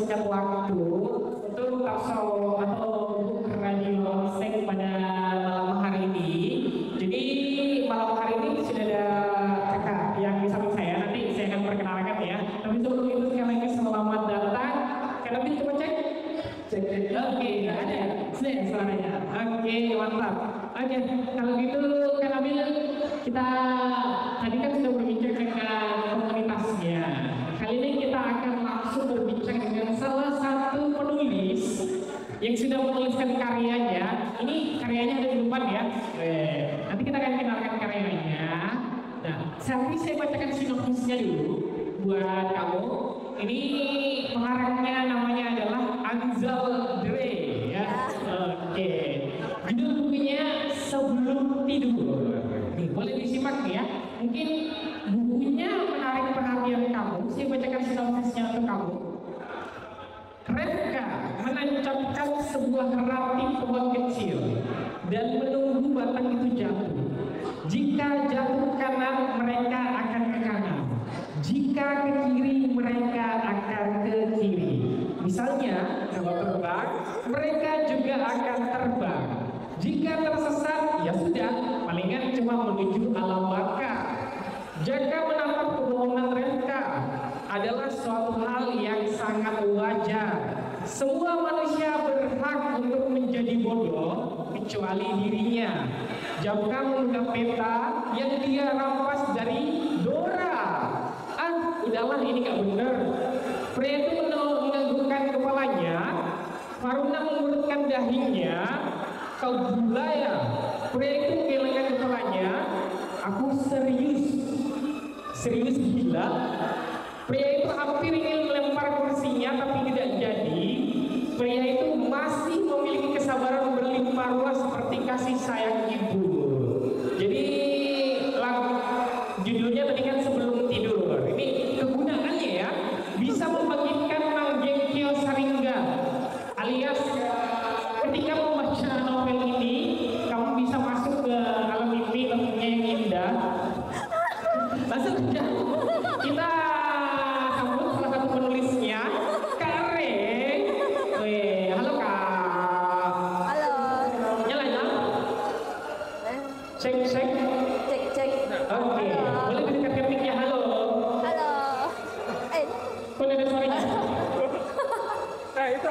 mempersingkat waktu untuk talkshow atau radio Sek pada malam hari ini. Jadi malam hari ini sudah ada kakak yang di samping saya. Nanti saya akan perkenalkan ya. Tapi sebelum itu sekali lagi selamat datang. Kak Nabil coba cek. Oke, nggak ada ya? Sudah ya suaranya. Oke, mantap. Oke, kalau gitu Kak Nabil, kita tadi kan sudah berbincang dengan komunitasnya. Kali ini kita akan langsung berbincang dengan salah satu penulis yang sudah menuliskan karyanya. Ini karyanya ada di depan ya. Nanti kita akan kenalkan karyanya. Nah, tapi saya bacakan sinopsisnya dulu buat kamu. Ini pengarangnya namanya adalah Anzal Dre ya. Oke. Judul bukunya Sebelum Tidur. Nih, boleh disimak nih ya. Mungkin bukunya menarik perhatian kamu. Saya bacakan sinopsisnya untuk kamu. Revka menancapkan sebuah ranting pohon kecil dan menunggu batang itu jatuh. Jika jatuh ke kanan, mereka akan ke kanan. Jika ke kiri, mereka akan ke kiri. Misalnya, kalau terbang, mereka juga akan terbang. Jika tersesat, ya sudah, palingan cuma menuju alam baka. Jika menatap kebohongan Revka adalah suatu hal yang sangat wajar. Semua manusia berhak untuk menjadi bodoh kecuali dirinya. Jika menganggap peta yang dia rampas dari Dora. Udahlah, ini gak benar. Pria itu menganggukkan kepalanya. Faruna mengurutkan dahinya. Kau gila ya? Pria itu menggelengkan kepalanya. Aku serius. Serius gila? Pria itu hampir ingin melempar kursinya tapi tidak jadi. Pria itu masih memiliki kesabaran berlimpah ruah seperti kasih sayang ibu. Jadi judulnya tadi kan Sebelum Tidur. Ini kegunaannya ya, bisa membangkitkan manggengkyo saringga, alias ketika membaca novel ini kamu bisa masuk ke alam mimpi tentunya yang indah. Langsung aja kita sambut salah satu penulisnya, Kak Re. Halo Kak. Halo. Nyala. Cek. Oke. Boleh dekatkan mic-nya. Halo. Halo. Boleh ada suaranya? Itu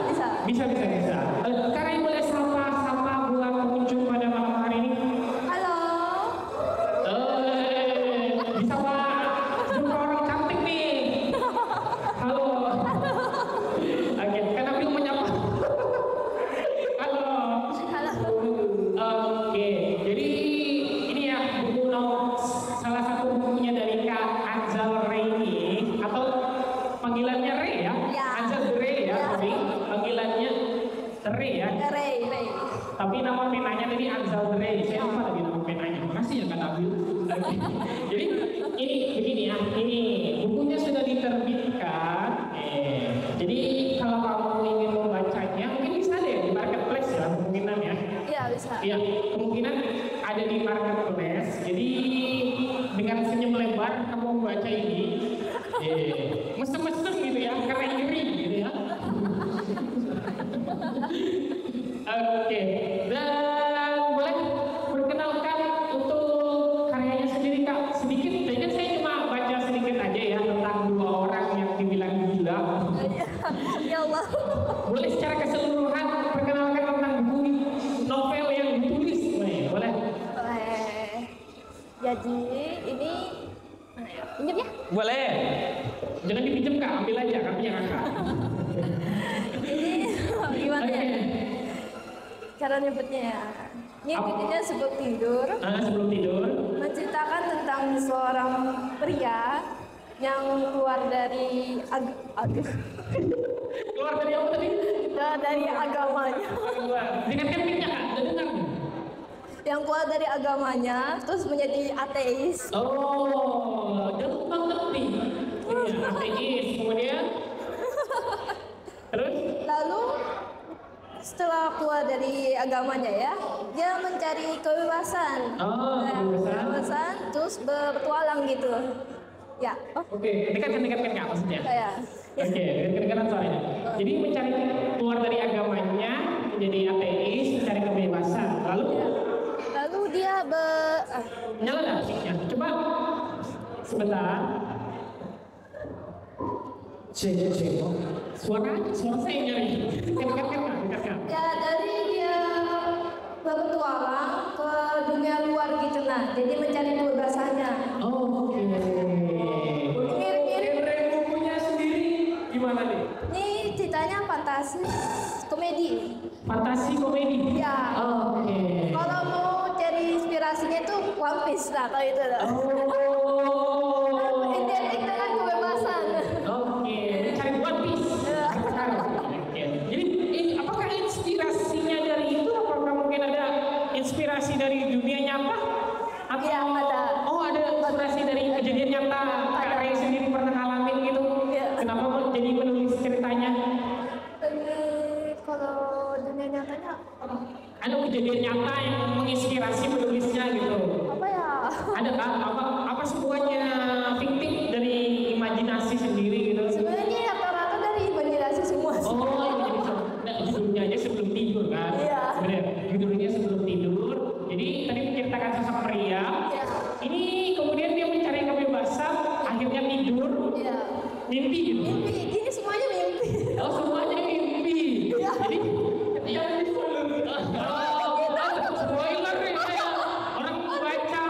bisa. Bisa. Kak Re boleh sapa buat pengunjung pada malam hari ini? Halo. Bisa Pak, jumpa orang cantik nih. Halo. Oke, Kak Nabil menyapa. Halo. Oke, jadi ini ya buku salah satu bukunya dari Kak Anzal Reini atau panggilannya Re ya? Ya. Anzal Re ya, Ya. tapi panggilannya Re ya. Ray. Tapi nama penanya tadi Anzal Dre. Saya lupa lagi nama penanya. Makasih ya Kak Nabil. Oke. Jadi ini begini ya. Ini bukunya sudah diterbitkan. Jadi kalau kamu ingin membacanya, mungkin bisa deh di marketplace ya kemungkinan ya. Iya, bisa. Iya, kemungkinan ada di marketplace. Jadi dengan senyum lebar kamu membaca ini. Mesem-mesem gitu ya, keren-keren gitu ya. Oke, dan boleh perkenalkan untuk karyanya sendiri Kak sedikit. Jadi kan saya cuma baca sedikit aja ya tentang dua orang yang dibilang gila. Ya Allah. Boleh secara keseluruhan perkenalkan tentang buku novel yang ditulis, boleh? Jadi ini mana ya? Pinjam ya? Boleh. Jangan dipinjam Kak, ambil aja punya Kakak. Ini gimana ya? Oke. Cara nyebutnya ya. Ini Apa? judulnya Sebelum Tidur. Sebelum tidur. Menceritakan tentang seorang pria yang keluar dari Keluar dari apa tadi? dari agamanya. Dengan kepingnya Kak, udah dengar? Yang keluar dari agamanya terus menjadi ateis. Oh, jauh banget nih. Iya, ateis. Kemudian terus Lalu setelah keluar dari agamanya ya, dia mencari kebebasan. Oh, kebebasan. Kebebasan, terus berpetualang gitu. Ya. Oh, Oke, dekat-dekatkan nggak maksudnya? ya. Oke, dekat-dekatan suaranya. Jadi mencari keluar dari agamanya, menjadi ateis, mencari kebebasan. Lalu Lalu dia nyala nggak musiknya? Coba sebentar. Cek. Suara saya nyari. Dekatkan. ya dari dia berpetualang ke dunia luar gitu nah. Jadi mencari kebebasannya. Oh, oke. Mirip-mirip. Genre bukunya sendiri gimana nih? Ini ceritanya fantasi komedi. Fantasi komedi. Ya. Oh, oke. Kalau mau cari inspirasinya tuh One Piece lah kalau itu lah. Oh. Identik dengan kebebasan. Oke, cari One Piece. Oke. Jadi apakah inspirasinya dari itu? Apakah mungkin ada inspirasi dari dunia nyata? Atau Iya, ada. Oh, ada inspirasi dari kejadian nyata. Kak Ray sendiri pernah ngalamin gitu. Iya. Kenapa jadi menulis ceritanya? Kalau dunia nyatanya Ada kejadian nyata yang menginspirasi menulisnya gitu. apa ya? Ada apa semuanya fiktif dari imajinasi sendiri gitu? Sebenarnya rata-rata dari imajinasi semua. Oh, jadi judulnya aja sebelum tidur kan? Iya. Sebenarnya judulnya sebelum tidur. Jadi tadi menceritakan sosok pria. Iya. Ini kemudian dia mencari kebebasan, akhirnya tidur, Iya. mimpi gitu. Mimpi, ini semuanya mimpi. Oh, semuanya mimpi. Iya. Jadi ya spoiler nih saya orang baca.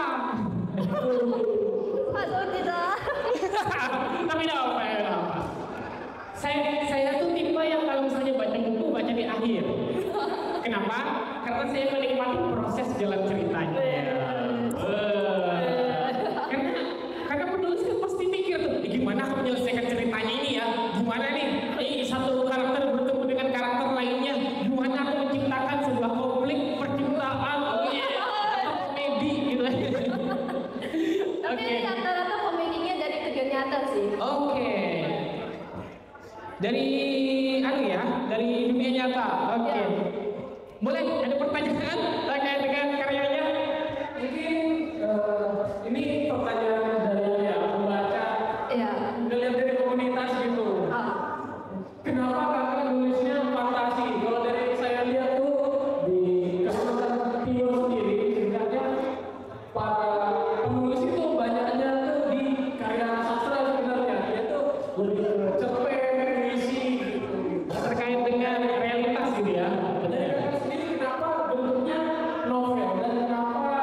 Atau tidak? Tapi tidak apa ya. Saya tuh tipe yang kalau misalnya baca buku baca di akhir. Kenapa? Karena saya menikmati proses jalan ceritanya. Karena penulis kan pasti mikir tuh, gimana aku menyelesaikan ceritanya ini ya? Gimana nih? Satu karakter bertemu dengan karakter lainnya. Gimana aku menciptakan sebuah konflik percintaan? Atau komedi gitu. Tapi rata-rata komedinya dari kejadian nyata sih. Oke. Dari dari dunia nyata. Oke. Boleh ada pertanyaan terkait dengan karyanya? Mungkin ini pertanyaan dari pembaca. Iya. Ngelihat dari komunitas gitu. Kenapa kakak nulisnya fantasi? Kalau dari saya lihat tuh di Kalimantan Timur sendiri sebenarnya para penulis itu banyaknya tuh di karya sastra sebenarnya dia tuh lebih cerpen, puisi gitu terkait dengan realitas gitu ya. Dari kakak sendiri kenapa bentuknya novel dan kenapa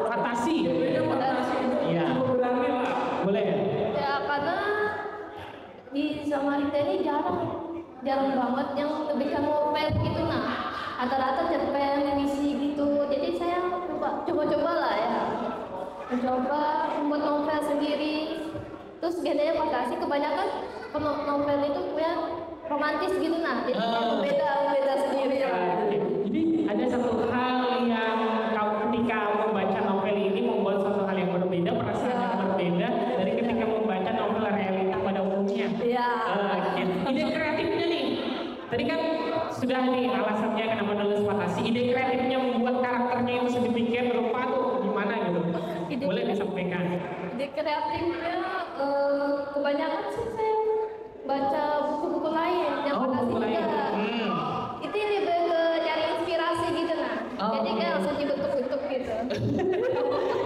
fantasi? Fantasi itu cukup berani lah. Boleh ya? Ya karena di Samarinda ini jarang banget yang lebihkan novel gitu nah. Rata-rata cerpen, puisi gitu. Jadi saya coba lah ya. Mencoba membuat novel sendiri. Terus genrenya fantasi, kebanyakan novel itu punya romantis gitu nah. Jadi beda sendiri ya. Jadi ada satu hal yang kau ketika membaca novel ini membuat satu hal yang berbeda, perasaan yang berbeda dari ketika membaca novel realita pada umumnya. Iya. Ide kreatifnya nih, tadi kan sudah nih alasannya kenapa nulis fantasi. Ide kreatifnya membuat karakternya itu sedemikian rupa tuh gimana gitu? Boleh disampaikan? Ide kreatifnya kebanyakan sih saya baca buku-buku lain yang fantasi buku lain. juga. Itu lebih ke cari inspirasi gitu nah. Jadi kayak langsung dibentuk-bentuk gitu.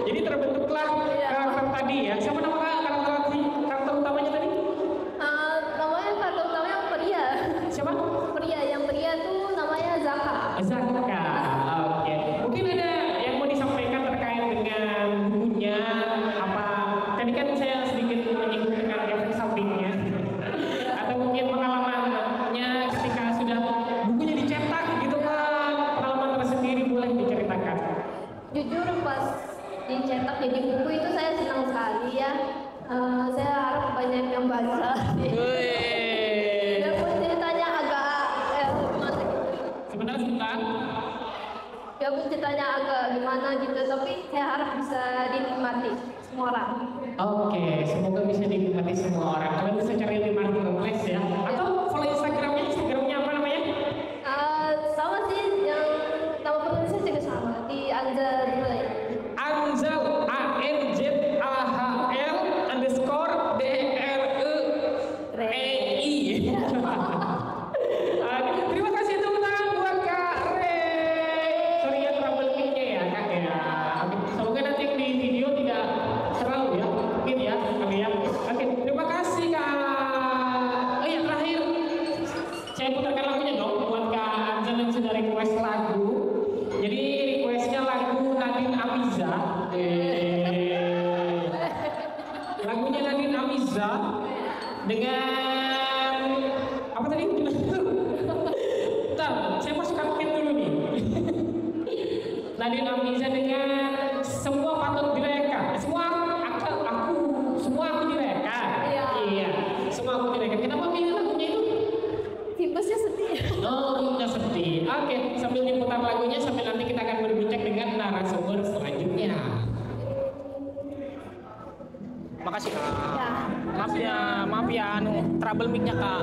Jadi terbentuklah karakter tadi ya. Siapa nama karakter utamanya tadi? Namanya karakter utamanya pria. Siapa? Yang pria tuh namanya Zaka. Zaka. Oke. Mungkin ada yang mau disampaikan terkait dengan bukunya apa? Tadi kan saya sedikit menyinggung dengan efek sampingnya. Atau mungkin pengalamannya ketika sudah bukunya dicetak gitu kan. Pengalaman tersendiri boleh diceritakan. Jujur pas dicetak jadi buku itu saya senang sekali ya. Saya harap banyak yang baca. Biarpun ceritanya agak gimana gitu. Sebentar. Biarpun ceritanya agak gimana gitu, tapi saya harap bisa dinikmati semua orang. Oke, semoga bisa dinikmati semua orang. Kalian bisa cari di marketplace ya. Atau follow Instagramnya apa namanya? Sama sih, yang nama penulisnya juga sama di Anzal juga ya. Anzal, ANZAHL Amiza dengan apa tadi? Bentar, saya masukkan pin dulu nih. Nadine Amiza dengan semua patut direka. Semua aku direka. Iya, semua aku direka. Kenapa pilih lagunya itu? Tipesnya sedih. Oh, udah sedih. Oke, sambil diputar lagunya sambil nanti kita akan berbincang dengan narasumber selanjutnya. Makasih Kak. Ya. Maaf ya, trouble mic-nya Kak.